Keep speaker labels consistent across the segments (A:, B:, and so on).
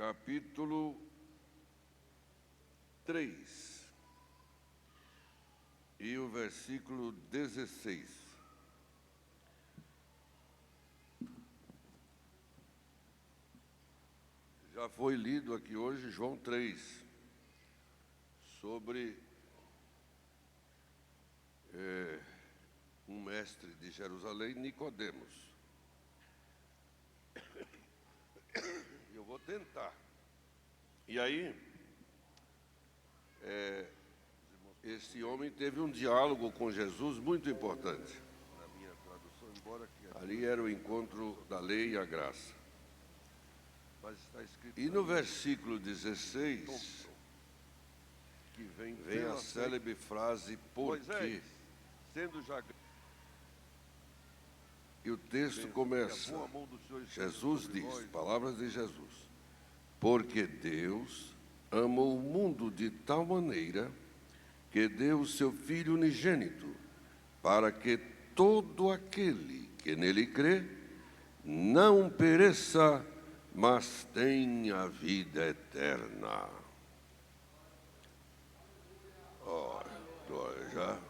A: capítulo 3 e o versículo 16. Já foi lido aqui hoje João 3, sobre um mestre de Jerusalém, Nicodemos. Eu vou tentar. E aí, esse homem teve um diálogo com Jesus muito importante. Na minha tradução, embora que ali era o encontro da lei e a graça. Mas está escrito, e no versículo 16, que vem a célebre frase, porque. Sendo já... E o texto começa, Jesus diz, palavras de Jesus, porque Deus amou o mundo de tal maneira que deu o seu Filho unigênito, para que todo aquele que nele crê não pereça, mas tenha vida eterna. Glória, já.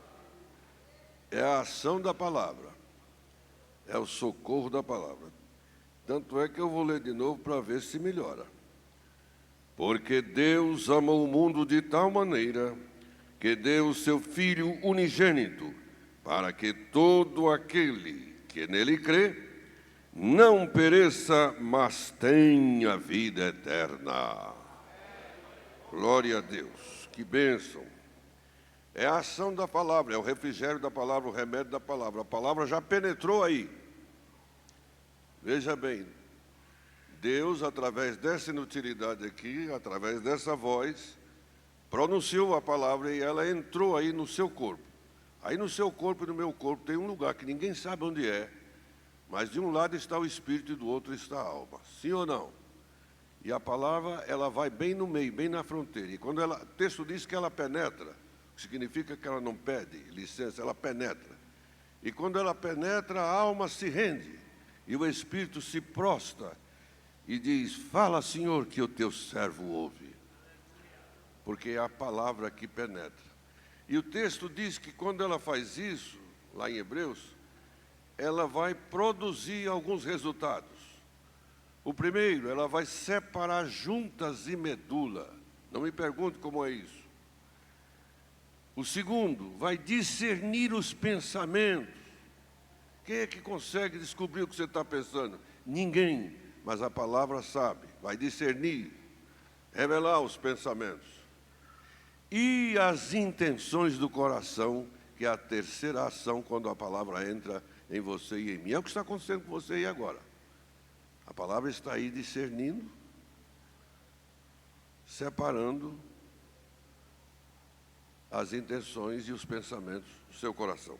A: É a ação da palavra. É o socorro da palavra. Tanto é que eu vou ler de novo para ver se melhora. Porque Deus amou o mundo de tal maneira que deu o seu Filho unigênito, para que todo aquele que nele crê não pereça, mas tenha vida eterna. Glória a Deus, que bênção. É a ação da palavra, é o refrigério da palavra, o remédio da palavra. A palavra já penetrou aí. Veja bem, Deus, através dessa inutilidade aqui, através dessa voz, pronunciou a palavra e ela entrou aí no seu corpo. Aí no seu corpo e no meu corpo tem um lugar que ninguém sabe onde é, mas de um lado está o espírito e do outro está a alma. Sim ou não? E a palavra, ela vai bem no meio, bem na fronteira. E quando o texto diz que ela penetra, significa que ela não pede licença, ela penetra. E quando ela penetra, a alma se rende e o espírito se prostra e diz, fala, Senhor, que o teu servo ouve. Porque é a palavra que penetra. E o texto diz que quando ela faz isso, lá em Hebreus, ela vai produzir alguns resultados. O primeiro, ela vai separar juntas e medula. Não me pergunte como é isso. O segundo, vai discernir os pensamentos. Quem é que consegue descobrir o que você está pensando? Ninguém, mas a palavra sabe. Vai discernir, revelar os pensamentos. E as intenções do coração, que é a terceira ação quando a palavra entra em você e em mim. É o que está acontecendo com você aí agora. A palavra está aí discernindo, separando as intenções e os pensamentos do seu coração.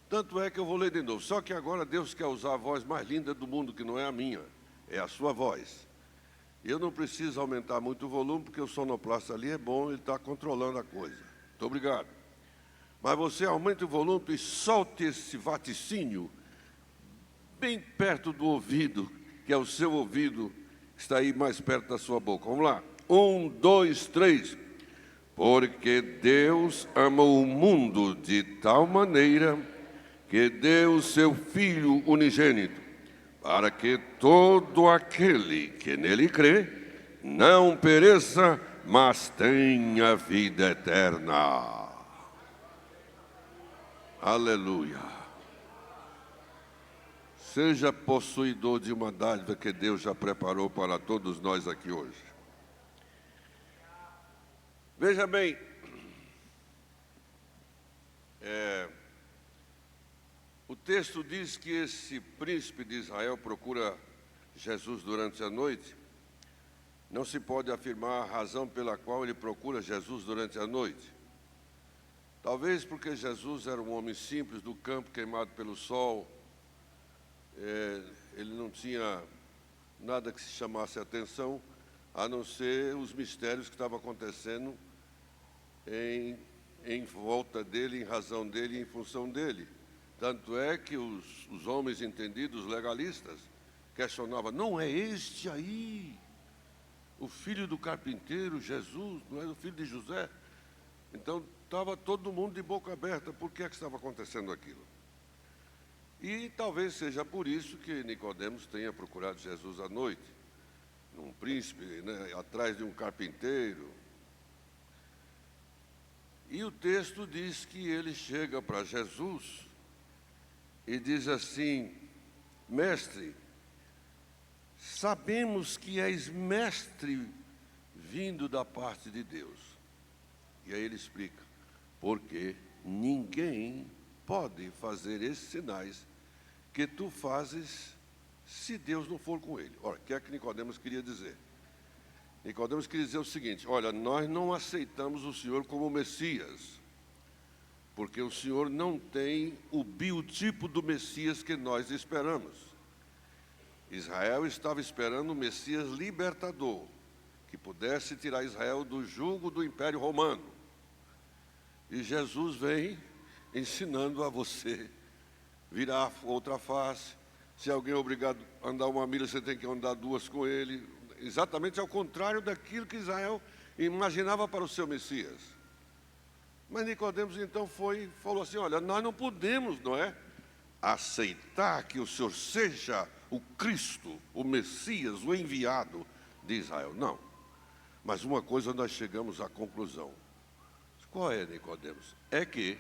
A: Tanto é que eu vou ler de novo. Só que agora Deus quer usar a voz mais linda do mundo, que não é a minha, é a sua voz. Eu não preciso aumentar muito o volume, porque o sonoplasta ali é bom, ele está controlando a coisa. Muito obrigado. Mas você aumente o volume e solte esse vaticínio bem perto do ouvido, que é o seu ouvido, que está aí mais perto da sua boca. Vamos lá. 1, 2, 3. Porque Deus amou o mundo de tal maneira que deu o seu Filho unigênito, para que todo aquele que nele crê não pereça, mas tenha vida eterna. Aleluia. Seja possuidor de uma dádiva que Deus já preparou para todos nós aqui hoje. Veja bem, o texto diz que esse príncipe de Israel procura Jesus durante a noite. Não se pode afirmar a razão pela qual ele procura Jesus durante a noite. Talvez porque Jesus era um homem simples do campo, queimado pelo sol. Ele não tinha nada que se chamasse a atenção, a não ser os mistérios que estavam acontecendo em volta dele, em razão dele, em função dele. Tanto é que os homens entendidos, legalistas, questionavam, não é este aí? O filho do carpinteiro, Jesus, não era o filho de José? Então, estava todo mundo de boca aberta. Por que é que estava acontecendo aquilo? E talvez seja por isso que Nicodemos tenha procurado Jesus à noite, num príncipe, né, atrás de um carpinteiro. E o texto diz que ele chega para Jesus e diz assim: mestre, sabemos que és mestre vindo da parte de Deus. E aí ele explica: porque ninguém pode fazer esses sinais que tu fazes se Deus não for com ele. Ora, o que é que Nicodemos queria dizer? Nicodemos queria dizer o seguinte: olha, nós não aceitamos o Senhor como Messias, porque o Senhor não tem o biotipo do Messias que nós esperamos. Israel estava esperando um Messias libertador, que pudesse tirar Israel do jugo do Império Romano. E Jesus vem ensinando a você virar outra face. Se alguém é obrigado a andar 1 milha, você tem que andar 2 com ele. Exatamente ao contrário daquilo que Israel imaginava para o seu Messias. Mas Nicodemos então falou assim: olha, nós não podemos, não é, aceitar que o Senhor seja o Cristo, o Messias, o enviado de Israel. Não. Mas uma coisa nós chegamos à conclusão. Qual é, Nicodemos? É que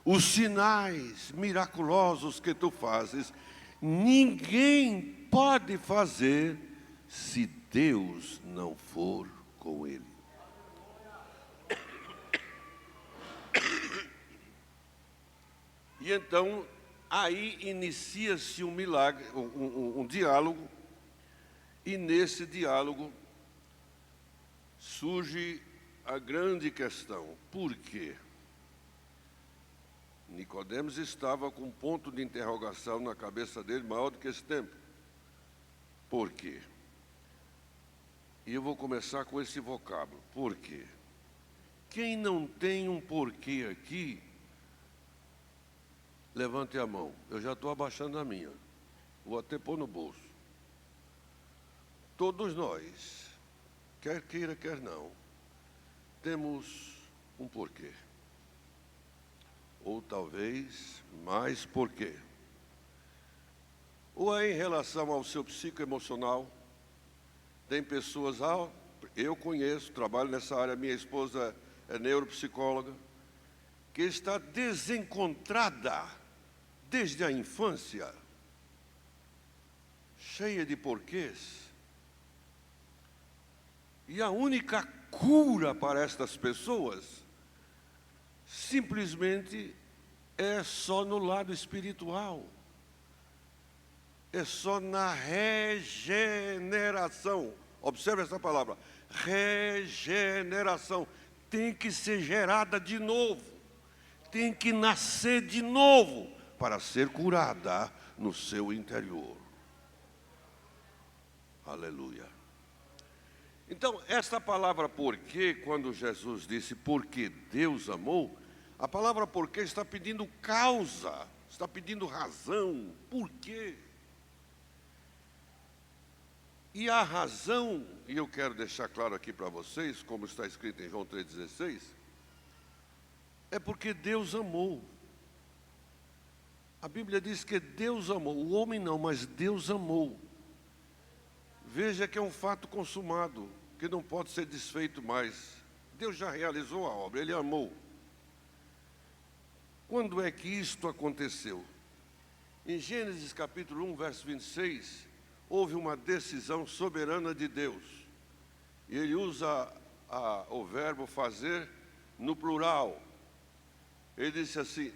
A: os sinais miraculosos que tu fazes, ninguém pode fazer se Deus não for com ele. E então, aí inicia-se um milagre, um diálogo, e nesse diálogo surge a grande questão: por quê? Nicodemos estava com um ponto de interrogação na cabeça dele maior do que esse tempo. Por quê? E eu vou começar com esse vocábulo: por quê? Quem não tem um porquê aqui, levante a mão. Eu já estou abaixando a minha. Vou até pôr no bolso. Todos nós, quer queira, quer não, temos um porquê. Ou talvez mais porquê. Ou é em relação ao seu psicoemocional. Tem pessoas, eu conheço, trabalho nessa área, minha esposa é neuropsicóloga, que está desencontrada desde a infância, cheia de porquês. E a única cura para estas pessoas simplesmente é só no lado espiritual. É só na regeneração. Observe essa palavra, regeneração. Tem que ser gerada de novo. Tem que nascer de novo para ser curada no seu interior. Aleluia. Então, esta palavra porquê, quando Jesus disse porque Deus amou, a palavra porquê está pedindo causa, está pedindo razão, por quê? E a razão, e eu quero deixar claro aqui para vocês, como está escrito em João 3,16, é porque Deus amou. A Bíblia diz que Deus amou, o homem não, mas Deus amou. Veja que é um fato consumado, que não pode ser desfeito mais. Deus já realizou a obra, Ele amou. Quando é que isto aconteceu? Em Gênesis capítulo 1, verso 26, houve uma decisão soberana de Deus. E Ele usa o verbo fazer no plural. Ele disse assim,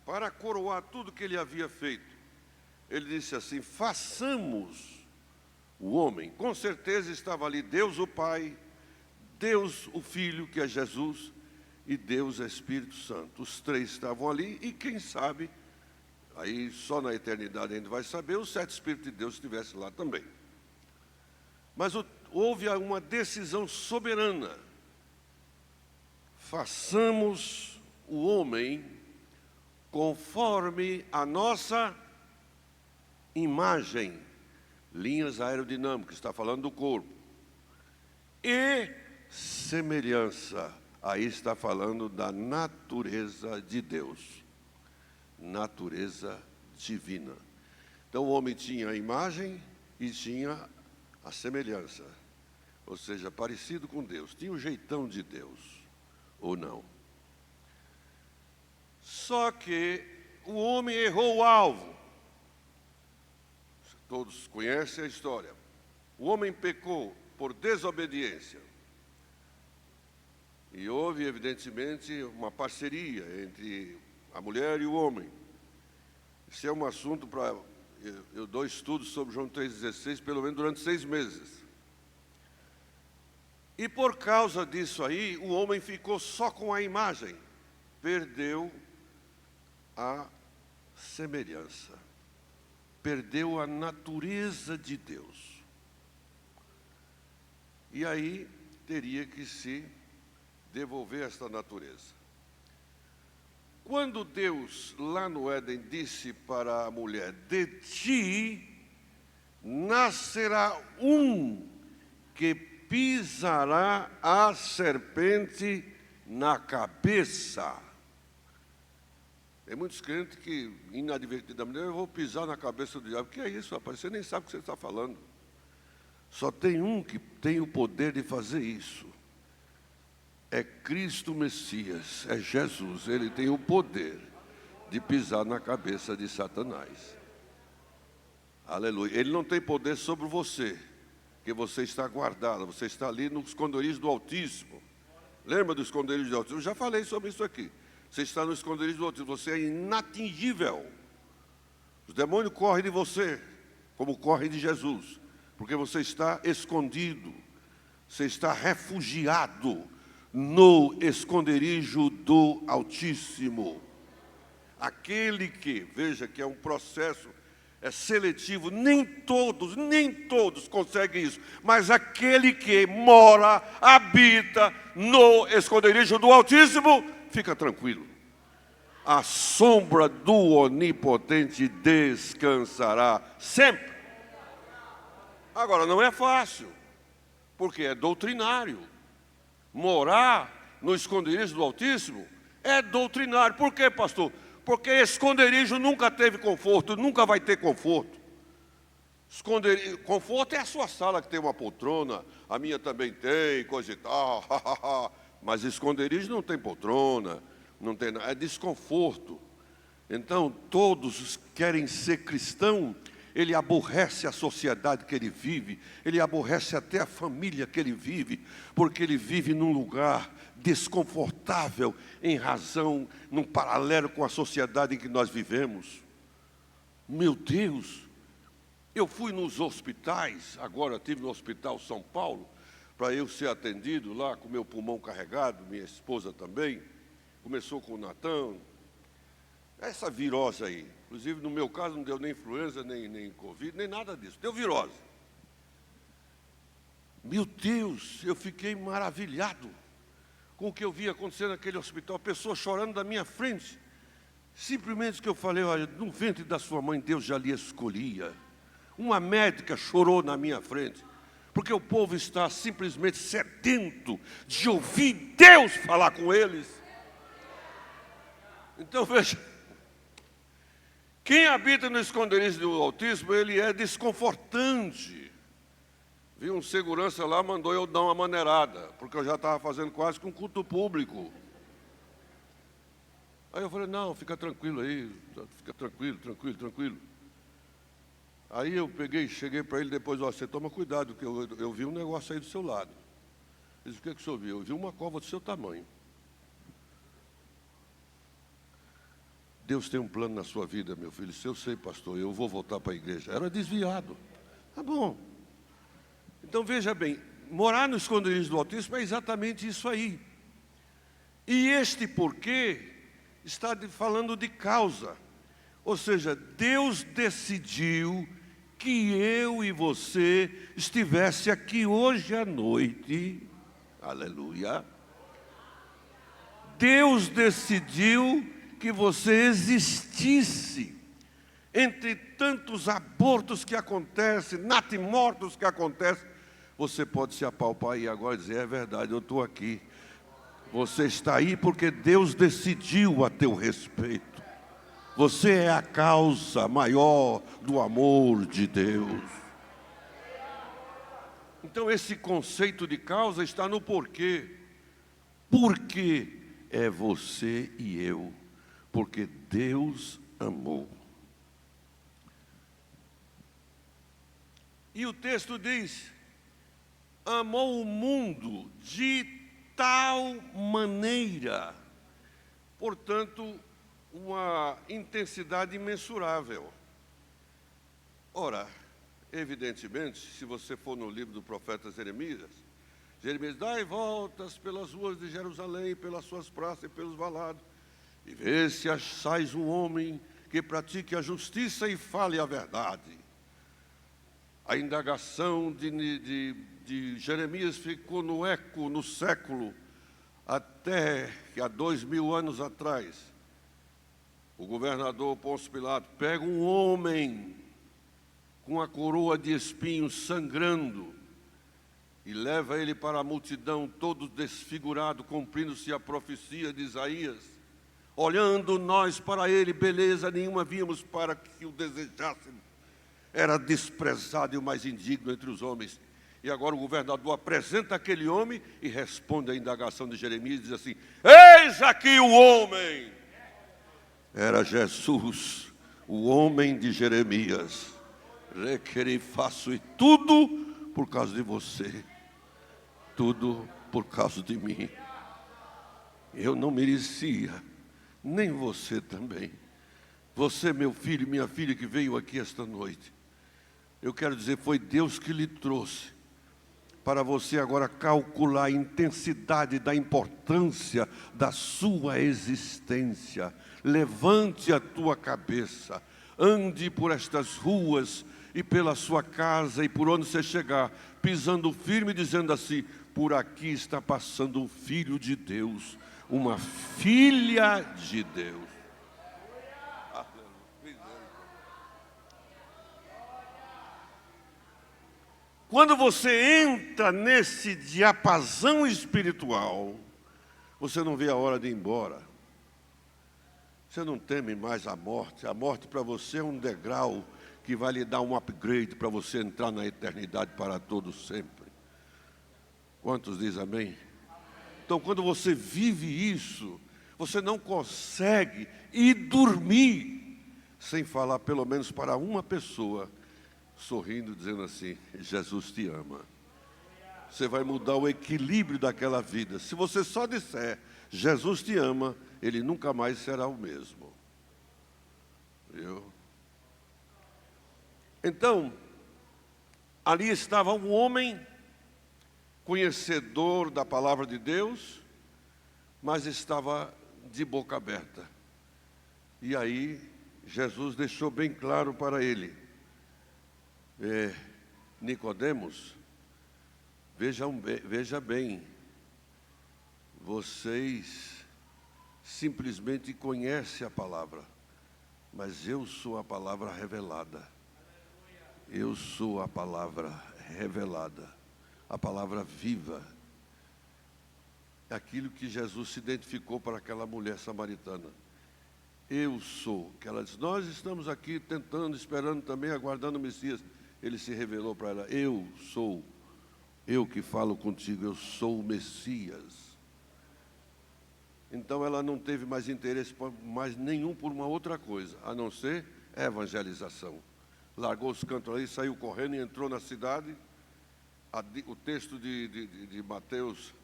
A: para coroar tudo que Ele havia feito, Ele disse assim, façamos o homem. Com certeza estava ali Deus o Pai, Deus o Filho, que é Jesus, e Deus é Espírito Santo. Os três estavam ali e quem sabe, aí só na eternidade a gente vai saber, os 7 Espíritos de Deus estivessem lá também. Mas houve uma decisão soberana. Façamos o homem conforme a nossa imagem. Linhas aerodinâmicas, está falando do corpo. e semelhança. Aí está falando da natureza de Deus, natureza divina. Então o homem tinha a imagem e tinha a semelhança, ou seja, parecido com Deus, tinha o jeitão de Deus, ou não. Só que o homem errou o alvo. Todos conhecem a história. O homem pecou por desobediência. E houve, evidentemente, uma parceria entre a mulher e o homem. Esse é um assunto para... Eu dou estudos sobre João 3,16, pelo menos durante 6 meses. E por causa disso aí, o homem ficou só com a imagem. Perdeu a semelhança. Perdeu a natureza de Deus. E aí teria que se devolver esta natureza. Quando Deus, lá no Éden, disse para a mulher: de ti nascerá um que pisará a serpente na cabeça. Tem muitos crentes que, inadvertidamente, eu vou pisar na cabeça do diabo. O que é isso, rapaz? Você nem sabe o que você está falando. Só tem um que tem o poder de fazer isso. É Cristo Messias, é Jesus. Ele tem o poder de pisar na cabeça de Satanás. Aleluia. Ele não tem poder sobre você, porque você está guardado, você está ali no esconderijo do Altíssimo. Lembra do esconderijo do Altíssimo? Eu já falei sobre isso aqui. Você está no esconderijo do Altíssimo, você é inatingível. Os demônios correm de você, como correm de Jesus, porque você está escondido, você está refugiado no esconderijo do Altíssimo. Aquele que, veja que é um processo, é seletivo, nem todos conseguem isso, mas aquele que mora, habita no esconderijo do Altíssimo, fica tranquilo. A sombra do Onipotente descansará sempre. Agora, não é fácil, porque é doutrinário. Morar no esconderijo do Altíssimo é doutrinário. Por quê, pastor? Porque esconderijo nunca teve conforto, nunca vai ter conforto. Conforto é a sua sala que tem uma poltrona, a minha também tem, coisa e tal. Mas esconderijo não tem poltrona, não tem nada, é desconforto. Então, todos querem ser cristão. Ele aborrece a sociedade que ele vive, ele aborrece até a família que ele vive, porque ele vive num lugar desconfortável em razão, num paralelo com a sociedade em que nós vivemos. Meu Deus, eu fui nos hospitais, agora estive no Hospital São Paulo, para eu ser atendido lá com meu pulmão carregado, minha esposa também, começou com o Natan, essa virose aí. Inclusive, no meu caso, não deu nem influenza, nem Covid, nem nada disso. Deu virose. Meu Deus, eu fiquei maravilhado com o que eu vi acontecer naquele hospital. Pessoas chorando da minha frente. Simplesmente que eu falei: olha, no ventre da sua mãe, Deus já lhe escolhia. Uma médica chorou na minha frente, porque o povo está simplesmente sedento de ouvir Deus falar com eles. Então, veja, quem habita no esconderijo do Altíssimo, ele é desconfortante. Vi um segurança lá, mandou eu dar uma maneirada, porque eu já estava fazendo quase que um culto público. Aí eu falei: não, fica tranquilo aí, fica tranquilo. Aí eu cheguei para ele depois: ó, você toma cuidado, porque eu vi um negócio aí do seu lado. Ele disse: o que que o senhor viu? Eu vi uma cova do seu tamanho. Deus tem um plano na sua vida, meu filho. Se eu sei, pastor, eu vou voltar para a igreja. Era desviado. Tá bom. Então, veja bem, morar no esconderijo do Altíssimo é exatamente isso aí. E este porquê está falando de causa. Ou seja, Deus decidiu que eu e você estivesse aqui hoje à noite. Aleluia. Deus decidiu que você existisse entre tantos abortos que acontecem, natimortos que acontecem. você pode se apalpar aí agora e dizer: é verdade, eu estou aqui. Você está aí porque Deus decidiu a teu respeito. Você é a causa maior do amor de Deus. Então esse conceito de causa está no porquê. Porque é você e eu. Porque Deus amou. E o texto diz: amou o mundo de tal maneira, portanto, uma intensidade imensurável. Ora, evidentemente, se você for no livro do profeta Jeremias, dai voltas pelas ruas de Jerusalém, pelas suas praças e pelos valados, e vê se achais um homem que pratique a justiça e fale a verdade. A indagação de Jeremias ficou no eco, no século, até que há 2000 anos atrás, o governador Pôncio Pilatos pega um homem com a coroa de espinhos sangrando e leva ele para a multidão, todo desfigurado, cumprindo-se a profecia de Isaías. Olhando nós para ele, beleza nenhuma víamos para que o desejássemos. Era desprezado e o mais indigno entre os homens. E agora o governador apresenta aquele homem e responde à indagação de Jeremias e diz assim: eis aqui o homem. Era Jesus, o homem de Jeremias. Requeri, faço e tudo por causa de você. Tudo por causa de mim. Eu não merecia, nem você também. Você, meu filho e minha filha que veio aqui esta noite, eu quero dizer, foi Deus que lhe trouxe para você agora calcular a intensidade da importância da sua existência. Levante a tua cabeça, ande por estas ruas e pela sua casa e por onde você chegar, pisando firme, dizendo assim: por aqui está passando um filho de Deus, uma filha de Deus. Quando você entra nesse diapasão espiritual, você não vê a hora de ir embora. Você não teme mais a morte. A morte para você é um degrau que vai lhe dar um upgrade para você entrar na eternidade para todo sempre. Quantos dizem amém? Então, quando você vive isso, você não consegue ir dormir sem falar pelo menos para uma pessoa, sorrindo, dizendo assim: Jesus te ama. Você vai mudar o equilíbrio daquela vida. Se você só disser Jesus te ama, ele nunca mais será o mesmo. Viu? Então, ali estava um homem conhecedor da palavra de Deus, mas estava de boca aberta. E aí Jesus deixou bem claro para ele: Nicodemos, veja bem, vocês simplesmente conhecem a palavra, mas eu sou a palavra revelada. Eu sou a palavra revelada, a palavra viva. Aquilo que Jesus se identificou para aquela mulher samaritana. Eu sou, que ela diz: nós estamos aqui tentando, esperando também, aguardando o Messias. Ele se revelou para ela: eu sou, eu que falo contigo, eu sou o Messias. Então ela não teve mais interesse mais nenhum por uma outra coisa, a não ser evangelização. Largou os cantos ali, saiu correndo e entrou na cidade. O texto de Mateus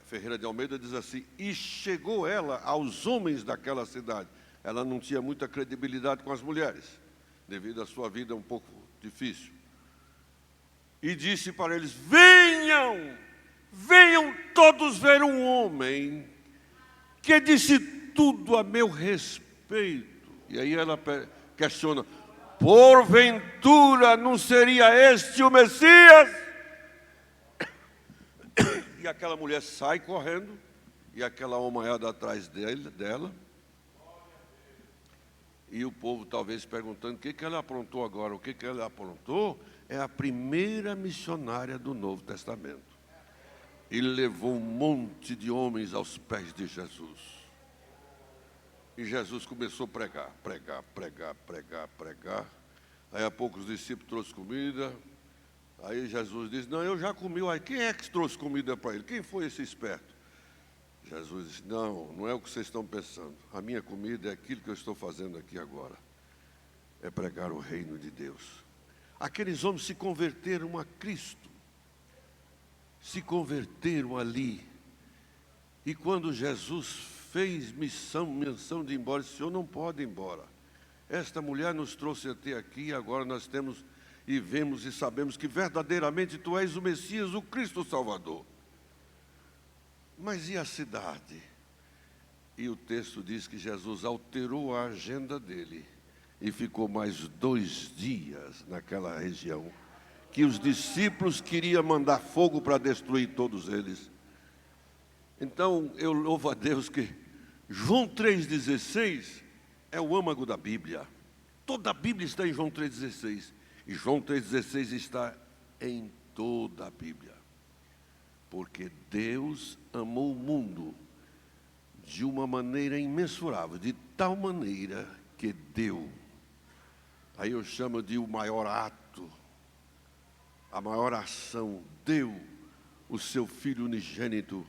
A: Ferreira de Almeida diz assim: e chegou ela aos homens daquela cidade. Ela não tinha muita credibilidade com as mulheres, devido à sua vida um pouco difícil. E disse para eles: venham todos ver um homem que disse tudo a meu respeito. E aí ela questiona: porventura não seria este o Messias? E aquela mulher sai correndo, e aquela homaiada atrás dela. E o povo talvez perguntando: o que ela aprontou agora? O que ela aprontou é a primeira missionária do Novo Testamento. E levou um monte de homens aos pés de Jesus. E Jesus começou a pregar. Aí a pouco os discípulos trouxeram comida. Aí Jesus disse, não, eu já comi. Aí, quem é que trouxe comida para ele? Quem foi esse esperto? Jesus disse, não é o que vocês estão pensando. A minha comida é aquilo que eu estou fazendo aqui agora. É pregar o reino de Deus. Aqueles homens se converteram a Cristo. Se converteram ali. E quando Jesus fez menção de ir embora, disse, o Senhor não pode ir embora. Esta mulher nos trouxe até aqui, e agora nós temos e vemos e sabemos que verdadeiramente Tu és o Messias, o Cristo Salvador. Mas e a cidade? E o texto diz que Jesus alterou a agenda dele e ficou mais 2 dias naquela região, que os discípulos queriam mandar fogo para destruir todos eles. Então, eu louvo a Deus que João 3,16 é o âmago da Bíblia. Toda a Bíblia está em João 3,16. E João 3,16 está em toda a Bíblia. Porque Deus amou o mundo de uma maneira imensurável, de tal maneira que deu. Aí eu chamo de o maior ato, a maior ação, deu o seu Filho unigênito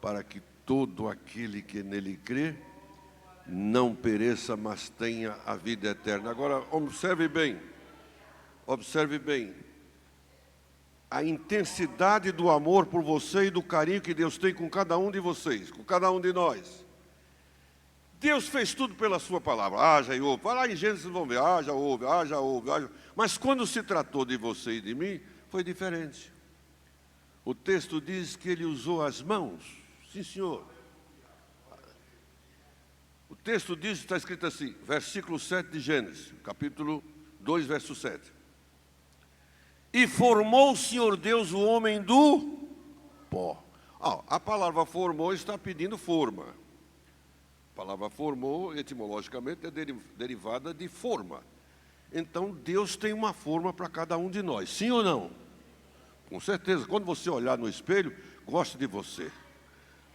A: para que todo aquele que nele crê não pereça, mas tenha a vida eterna. Agora, observe bem, a intensidade do amor por você e do carinho que Deus tem com cada um de vocês, com cada um de nós. Deus fez tudo pela sua palavra, haja e ouve. Vai lá em Gênesis, vocês vão ver, haja, ouve. Mas quando se tratou de você e de mim, foi diferente. O texto diz que Ele usou as mãos. Sim, senhor. O texto diz, está escrito assim, versículo 7 de Gênesis, capítulo 2, verso 7. E formou o Senhor Deus o homem do pó. A palavra formou está pedindo forma. A palavra formou, etimologicamente, é derivada de forma. Então, Deus tem uma forma para cada um de nós. Sim ou não? Com certeza. Quando você olhar no espelho, goste de você.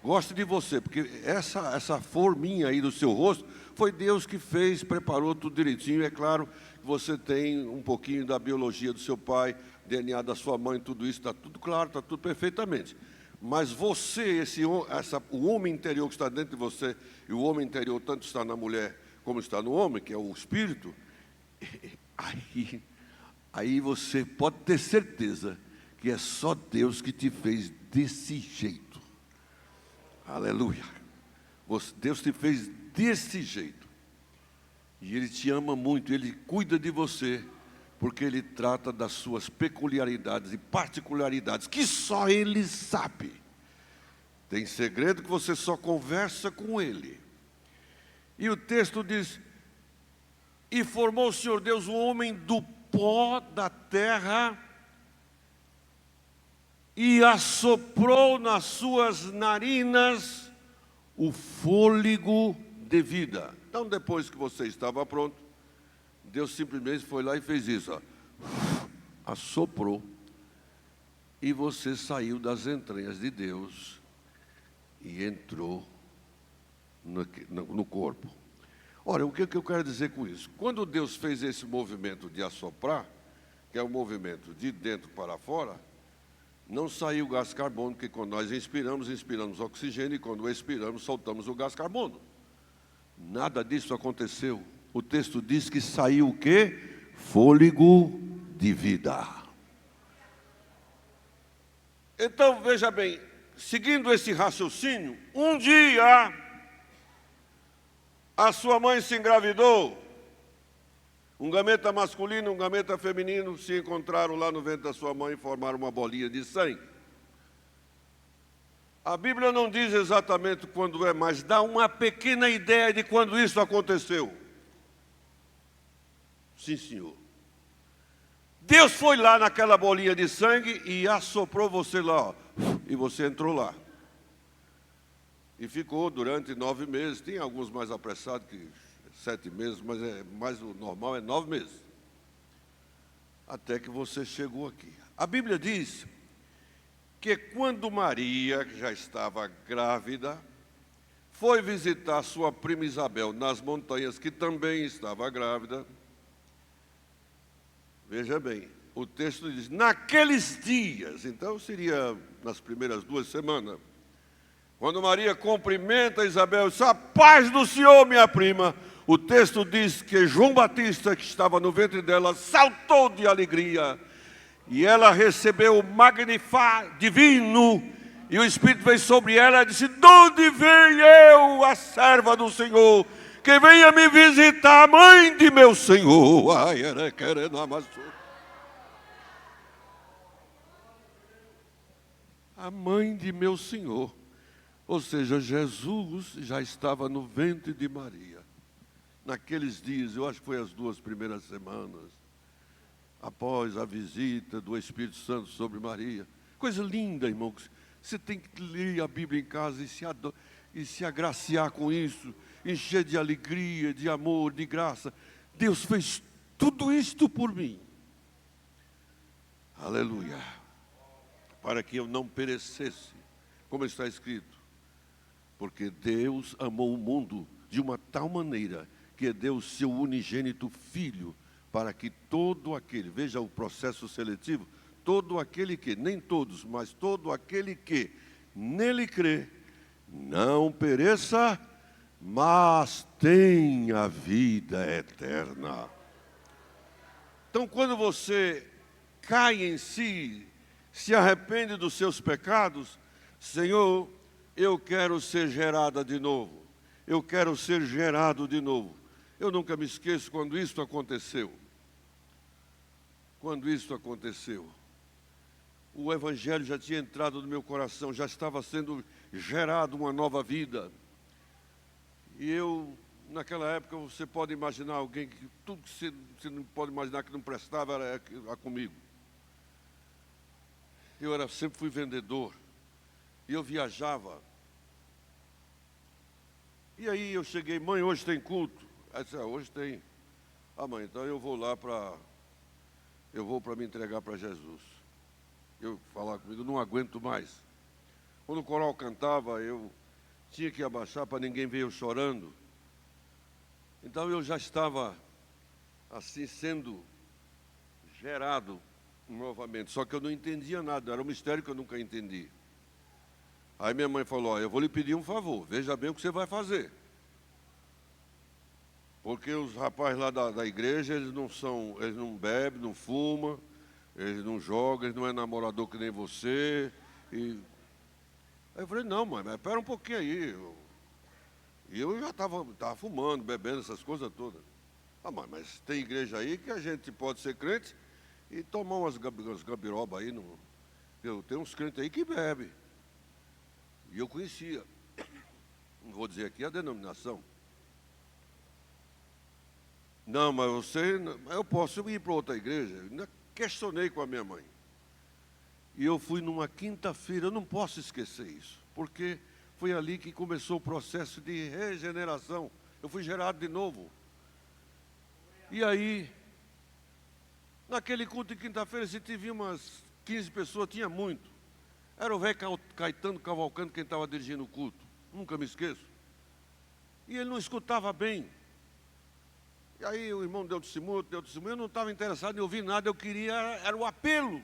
A: Goste de você, porque essa forminha aí do seu rosto, foi Deus que fez, preparou tudo direitinho. É claro que você tem um pouquinho da biologia do seu pai, DNA da sua mãe, tudo isso, está tudo claro, está tudo perfeitamente. Mas você, o homem interior que está dentro de você, e o homem interior tanto está na mulher como está no homem, que é o espírito, aí você pode ter certeza que é só Deus que te fez desse jeito. Aleluia. Deus te fez desse jeito. E Ele te ama muito, Ele cuida de você, porque Ele trata das suas peculiaridades e particularidades, que só Ele sabe. Tem segredo que você só conversa com Ele. E o texto diz, e formou o Senhor Deus o homem do pó da terra, e assoprou nas suas narinas o fôlego de vida. Então, depois que você estava pronto, Deus simplesmente foi lá e fez isso, assoprou, e você saiu das entranhas de Deus e entrou no corpo. Ora, o que eu quero dizer com isso? Quando Deus fez esse movimento de assoprar, que é o movimento de dentro para fora, não saiu o gás carbono, porque quando nós inspiramos oxigênio, e quando expiramos, soltamos o gás carbono. Nada disso aconteceu. O texto diz que saiu o quê? Fôlego de vida. Então, veja bem, seguindo esse raciocínio, um dia a sua mãe se engravidou. Um gameta masculino e um gameta feminino se encontraram lá no ventre da sua mãe e formaram uma bolinha de sangue. A Bíblia não diz exatamente quando é, mas dá uma pequena ideia de quando isso aconteceu. Sim, senhor. Deus foi lá naquela bolinha de sangue e assoprou você lá, e você entrou lá. E ficou durante 9 meses, tem alguns mais apressados que 7 meses, mas o normal é 9 meses. até que você chegou aqui. A Bíblia diz que quando Maria, que já estava grávida, foi visitar sua prima Isabel nas montanhas, que também estava grávida, veja bem, o texto diz, naqueles dias, então seria nas primeiras 2 semanas, quando Maria cumprimenta Isabel e diz, a paz do Senhor, minha prima, o texto diz que João Batista, que estava no ventre dela, saltou de alegria, e ela recebeu o Magnificat divino, e o Espírito veio sobre ela e disse, de onde vem eu, a serva do Senhor, que venha me visitar, mãe de meu Senhor. Ai, era querendo amassou. A mãe de meu Senhor. Ou seja, Jesus já estava no ventre de Maria. Naqueles dias, eu acho que foi as 2 primeiras semanas, após a visita do Espírito Santo sobre Maria. Coisa linda, irmão. Você tem que ler a Bíblia em casa e se agraciar com isso, encher de alegria, de amor, de graça. Deus fez tudo isto por mim. Aleluia. Para que eu não perecesse, como está escrito. Porque Deus amou o mundo de uma tal maneira que deu o seu unigênito Filho, para que todo aquele, veja o processo seletivo, todo aquele que, nem todos, mas todo aquele que nele crê, não pereça, mas tenha vida eterna. Então, quando você cai em si, se arrepende dos seus pecados, Senhor, eu quero ser gerada de novo, eu quero ser gerado de novo. Eu nunca me esqueço quando isso aconteceu. Quando isso aconteceu, o Evangelho já tinha entrado no meu coração, já estava sendo gerado uma nova vida. E eu, naquela época, você pode imaginar alguém que tudo que você não pode imaginar que não prestava era comigo. Eu sempre fui vendedor, e eu viajava. E aí eu cheguei, mãe, hoje tem culto? Aí disse, hoje tem. Mãe, então eu vou lá para me entregar para Jesus. Eu falar comigo, não aguento mais. Quando o coral cantava, eu tinha que abaixar para ninguém ver eu chorando. Então eu já estava assim sendo gerado novamente, só que eu não entendia nada, era um mistério que eu nunca entendi. Aí minha mãe falou, eu vou lhe pedir um favor, veja bem o que você vai fazer. Porque os rapazes lá da igreja, eles não bebem, não fumam, eles não jogam, eles não é namorador que nem você. Aí eu falei, não, mãe, mas espera um pouquinho aí. E eu já estava fumando, bebendo, essas coisas todas. Mãe, mas tem igreja aí que a gente pode ser crente e tomar umas gabirobas aí. Eu tenho uns crentes aí que bebem. E eu conhecia. Não vou dizer aqui a denominação. Não, mas eu posso ir para outra igreja. Eu ainda questionei com a minha mãe. E eu fui numa quinta-feira, eu não posso esquecer isso, porque foi ali que começou o processo de regeneração. Eu fui gerado de novo. E aí, naquele culto de quinta-feira, se tinha umas 15 pessoas, tinha muito. Era o velho Caetano Cavalcante quem estava dirigindo o culto. Nunca me esqueço. E ele não escutava bem. E aí o irmão deu testemunho, eu não estava interessado em ouvir nada, eu queria, era o apelo.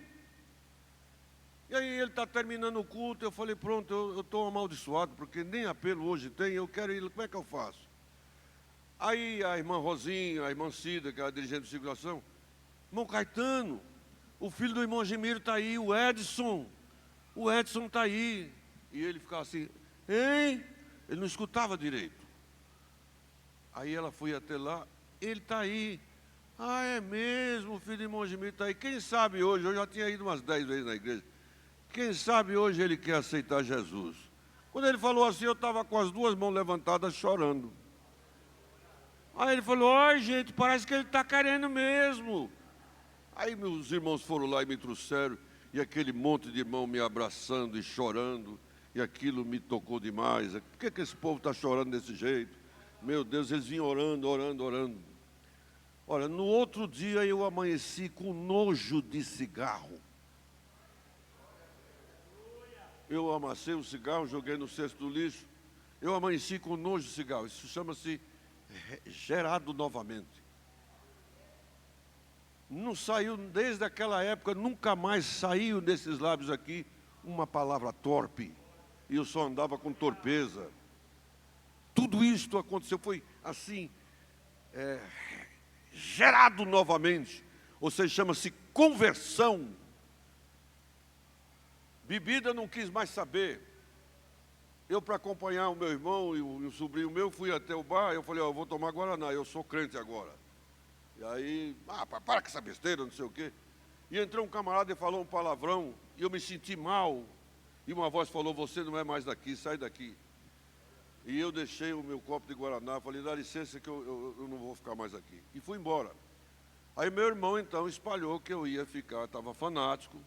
A: E aí ele está terminando o culto, eu falei, pronto, eu estou amaldiçoado, porque nem apelo hoje tem, eu quero ir, como é que eu faço? Aí a irmã Rosinha, a irmã Cida, que é a dirigente de circulação, irmão Caetano, o filho do irmão Gemiro está aí, o Edson está aí. E ele ficava assim, hein? Ele não escutava direito. Aí ela foi até lá, ele está aí. É mesmo, o filho do irmão Gemiro está aí. Quem sabe hoje, eu já tinha ido umas 10 vezes na igreja, quem sabe hoje ele quer aceitar Jesus. Quando ele falou assim, eu estava com as 2 mãos levantadas chorando. Aí ele falou, gente, parece que ele está querendo mesmo. Aí meus irmãos foram lá e me trouxeram, e aquele monte de irmão me abraçando e chorando, e aquilo me tocou demais. Por que esse povo está chorando desse jeito? Meu Deus, eles vinham orando. Olha, no outro dia eu amanheci com nojo de cigarro. Eu amassei o cigarro, joguei no cesto do lixo. Eu amanheci com nojo de cigarro. Isso chama-se gerado novamente. Não saiu, desde aquela época, nunca mais saiu desses lábios aqui uma palavra torpe. E eu só andava com torpeza. Tudo isto aconteceu, foi assim, gerado novamente. Ou seja, chama-se conversão. Bebida não quis mais saber. Eu, para acompanhar o meu irmão e o sobrinho meu, fui até o bar, eu falei, eu vou tomar Guaraná, eu sou crente agora. E aí, para com essa besteira, não sei o quê. E entrou um camarada e falou um palavrão, e eu me senti mal. E uma voz falou, você não é mais daqui, sai daqui. E eu deixei o meu copo de Guaraná, falei, dá licença que eu não vou ficar mais aqui. E fui embora. Aí meu irmão, então, espalhou que eu ia ficar, estava fanático.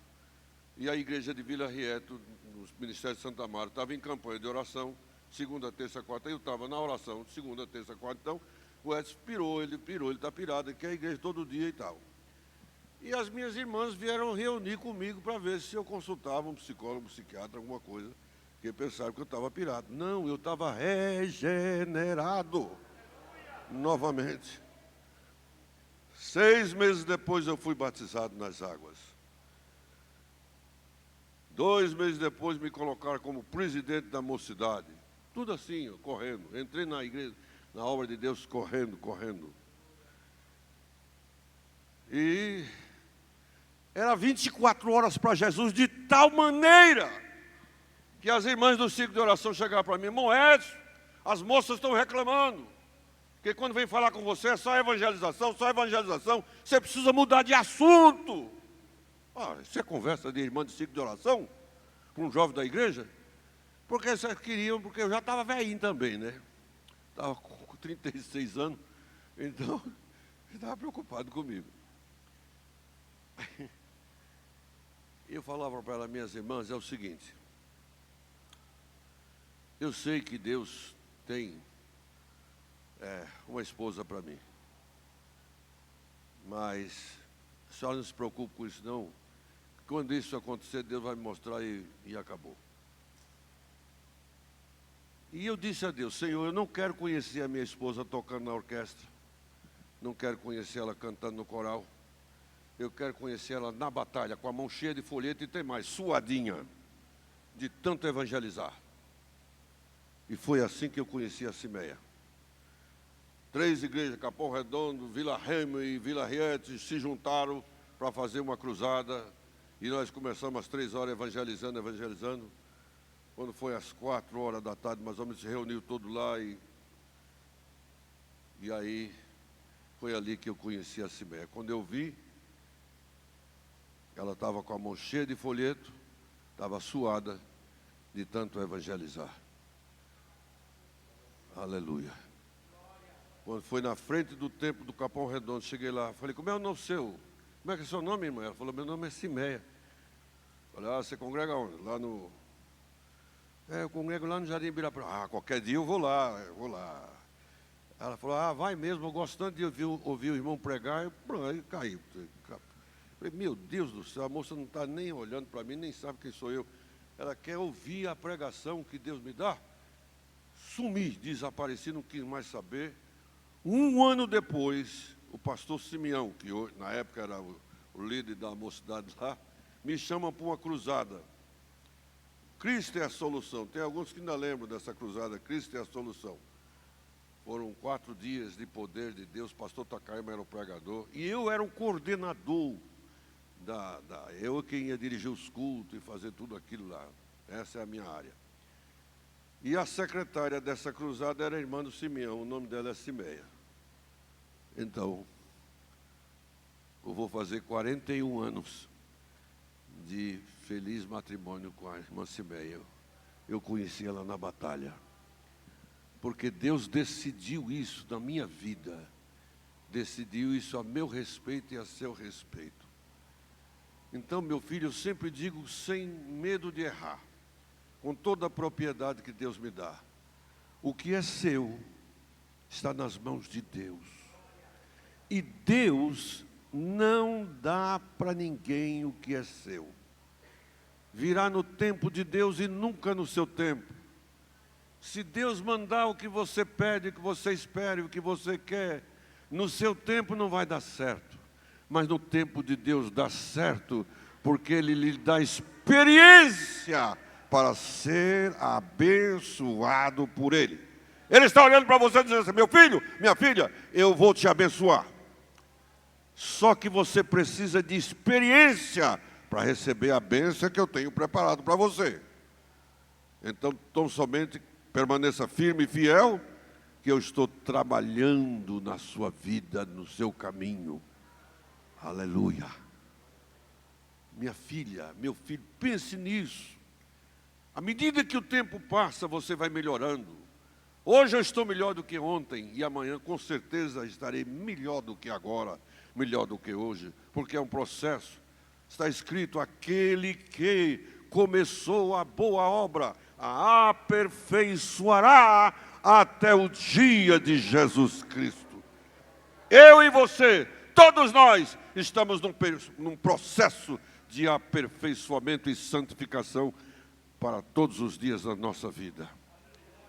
A: E a igreja de Vila Rieto, no Ministério de Santa Mara, estava em campanha de oração, segunda, terça, quarta. Eu estava na oração, segunda, terça, quarta. Então, o Edson pirou, ele está pirado, ele quer a igreja todo dia e tal. E as minhas irmãs vieram reunir comigo para ver se eu consultava um psicólogo, um psiquiatra, alguma coisa, porque pensaram que eu estava pirado. Não, eu estava regenerado novamente. 6 meses depois eu fui batizado nas águas. 2 meses depois me colocaram como presidente da mocidade. Tudo assim, correndo. Entrei na igreja, na obra de Deus, correndo. E era 24 horas para Jesus, de tal maneira que as irmãs do ciclo de oração chegaram para mim, irmão Edson, as moças estão reclamando, porque quando vem falar com você é só evangelização, você precisa mudar de assunto. Isso é conversa de irmã de ciclo de oração? Com um jovem da igreja? Porque eles queriam, porque eu já estava velhinho também, né? Estava com 36 anos, então estava preocupado comigo. Eu falava para elas, minhas irmãs, é o seguinte, eu sei que Deus tem uma esposa para mim, mas a senhora não se preocupe com isso não. Quando isso acontecer, Deus vai me mostrar e acabou. E eu disse a Deus, Senhor, eu não quero conhecer a minha esposa tocando na orquestra, não quero conhecer ela cantando no coral, eu quero conhecer ela na batalha, com a mão cheia de folheto e tem mais, suadinha, de tanto evangelizar. E foi assim que eu conheci a Simeia. 3 igrejas, Capão Redondo, Vila Remo e Vila Riete, se juntaram para fazer uma cruzada. E nós começamos às 3 horas evangelizando. Quando foi às 4 horas da tarde, mais ou menos, se reuniu todo lá. E aí, foi ali que eu conheci a Simeia. Quando eu vi, ela estava com a mão cheia de folheto, estava suada de tanto evangelizar. Aleluia. Quando foi na frente do templo do Capão Redondo, cheguei lá, falei, como é o nome seu? Como é que é o seu nome, irmã? Ela falou, meu nome é Simeia. Falei, você congrega onde? Lá no... eu congrego lá no Jardim Ibirapuera. Qualquer dia eu vou lá. Ela falou, vai mesmo, eu gosto tanto de ouvir o irmão pregar. Aí caí. Falei, meu Deus do céu, a moça não está nem olhando para mim, nem sabe quem sou eu. Ela quer ouvir a pregação que Deus me dá. Sumi, desapareci, não quis mais saber. 1 ano depois, o pastor Simeão, que na época era o líder da mocidade lá, me chama para uma cruzada. Cristo é a solução. Tem alguns que ainda lembram dessa cruzada, Cristo é a solução. Foram 4 dias de poder de Deus, pastor Takayama era o pregador, e eu era o coordenador, eu quem ia dirigir os cultos e fazer tudo aquilo lá. Essa é a minha área. E a secretária dessa cruzada era a irmã do Simeão, o nome dela é Simeia. Então, eu vou fazer 41 anos de feliz matrimônio com a irmã Simeia. Eu conheci ela na batalha. Porque Deus decidiu isso na minha vida. Decidiu isso a meu respeito e a seu respeito. Então, meu filho, eu sempre digo sem medo de errar, com toda a propriedade que Deus me dá. O que é seu está nas mãos de Deus. E Deus não dá para ninguém o que é seu. Virá no tempo de Deus e nunca no seu tempo. Se Deus mandar o que você pede, o que você espera, o que você quer, no seu tempo não vai dar certo. Mas no tempo de Deus dá certo, porque Ele lhe dá experiência para ser abençoado por Ele. Ele está olhando para você e dizendo assim: meu filho, minha filha, eu vou te abençoar. Só que você precisa de experiência para receber a bênção que eu tenho preparado para você. Então, tão somente permaneça firme e fiel, que eu estou trabalhando na sua vida, no seu caminho. Aleluia. Minha filha, meu filho, pense nisso. À medida que o tempo passa, você vai melhorando. Hoje eu estou melhor do que ontem, e amanhã com certeza estarei melhor do que agora, melhor do que hoje, porque é um processo. Está escrito: aquele que começou a boa obra, a aperfeiçoará até o dia de Jesus Cristo. Eu e você, todos nós, estamos num processo de aperfeiçoamento e santificação para todos os dias da nossa vida.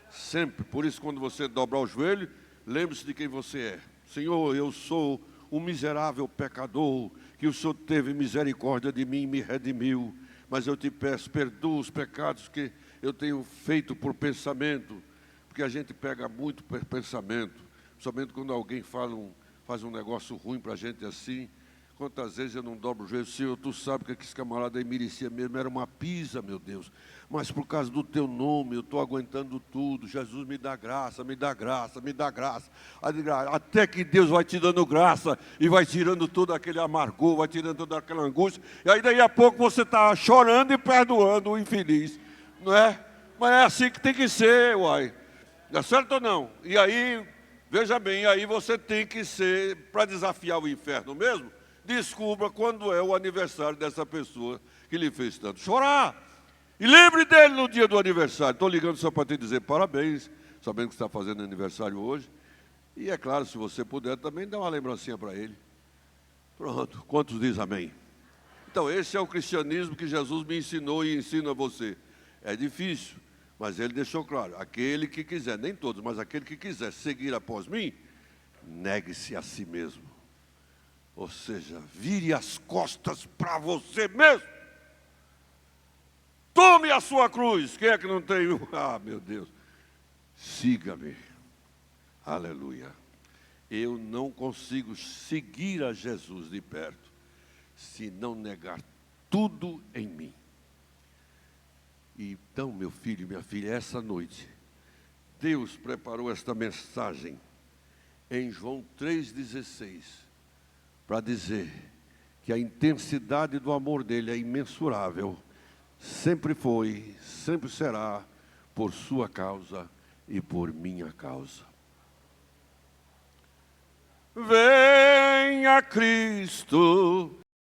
A: Sempre, por isso, quando você dobrar o joelho, lembre-se de quem você é. Senhor, eu sou um miserável pecador, que o Senhor teve misericórdia de mim e me redimiu. Mas eu te peço, perdoa os pecados que eu tenho feito por pensamento, porque a gente pega muito por pensamento, somente quando alguém faz um negócio ruim para a gente assim. Quantas vezes eu não dobro o joelho: Senhor, tu sabe que esse camarada aí merecia mesmo, era uma pisa, meu Deus. Mas por causa do teu nome, eu estou aguentando tudo. Jesus, me dá graça, me dá graça, me dá graça. Até que Deus vai te dando graça e vai tirando todo aquele amargor, vai tirando toda aquela angústia. E aí daí a pouco você está chorando e perdoando o infeliz. Não é? Mas é assim que tem que ser, uai. É certo ou não? E aí, veja bem, aí você tem que ser, para desafiar o inferno mesmo, descubra quando é o aniversário dessa pessoa que lhe fez tanto chorar. E lembre dele no dia do aniversário. Estou ligando só para te dizer parabéns, sabendo que está fazendo aniversário hoje. E é claro, se você puder também, dá uma lembrancinha para ele. Pronto, quantos diz amém? Então, esse é o cristianismo que Jesus me ensinou e ensina a você. É difícil, mas ele deixou claro: aquele que quiser, nem todos, mas aquele que quiser seguir após mim, negue-se a si mesmo. Ou seja, vire as costas para você mesmo. Tome a sua cruz. Quem é que não tem? Ah, meu Deus. Siga-me. Aleluia. Eu não consigo seguir a Jesus de perto se não negar tudo em mim. Então, meu filho e minha filha, essa noite, Deus preparou esta mensagem em João 3,16, para dizer que a intensidade do amor dele é imensurável. Sempre foi, sempre será, por sua causa e por minha causa. Venha Cristo,